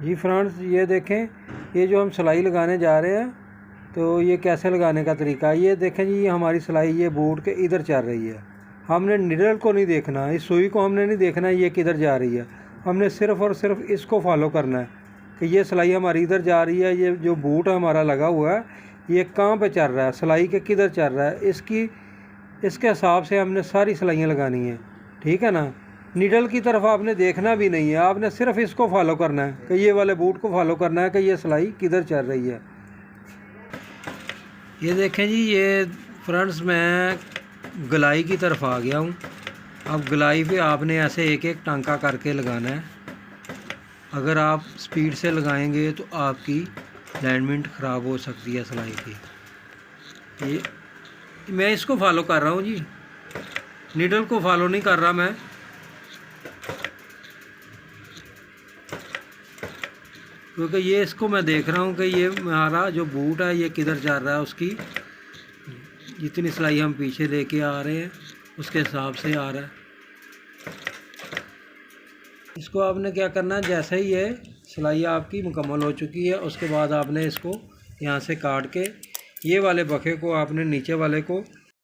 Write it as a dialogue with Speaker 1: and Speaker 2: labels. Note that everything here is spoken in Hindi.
Speaker 1: जी फ्रेंड्स, ये देखें, ये जो हम सिलाई लगाने जा रहे हैं तो ये कैसे लगाने का तरीका है। ये देखें जी, ये हमारी सिलाई ये बूट के इधर चल रही है। हमने निडल को नहीं देखना, इस सुई को हमने नहीं देखना ये किधर जा रही है। हमने सिर्फ़ और सिर्फ इसको फॉलो करना है कि ये सिलाई हमारी इधर जा रही है। ये जो बूट हमारा लगा हुआ है ये कहाँ पे चल रहा है, सिलाई के किधर चल रहा है, इसके हिसाब से हमने सारी सिलाइयाँ लगानी है। ठीक है ना। नीडल की तरफ आपने देखना भी नहीं है, आपने सिर्फ इसको फॉलो करना है कि ये वाले बूट को फॉलो करना है कि ये सिलाई किधर चल रही है। ये देखें जी, ये फ्रेंड्स मैं गलाई की तरफ आ गया हूँ। अब गलाई पे आपने ऐसे एक एक टांका करके लगाना है। अगर आप स्पीड से लगाएंगे तो आपकी अलाइनमेंट ख़राब हो सकती है सिलाई की। ये मैं इसको फॉलो कर रहा हूँ जी, नीडल को फॉलो नहीं कर रहा मैं। क्योंकि ये इसको मैं देख रहा हूँ कि ये हमारा जो बूट है ये किधर जा रहा है, उसकी जितनी सिलाई हम पीछे लेके आ रहे हैं उसके हिसाब से आ रहा है। इसको आपने क्या करना है, जैसे ही ये सिलाई आपकी मुकम्मल हो चुकी है उसके बाद आपने इसको यहाँ से काट के ये वाले बखे को आपने नीचे वाले को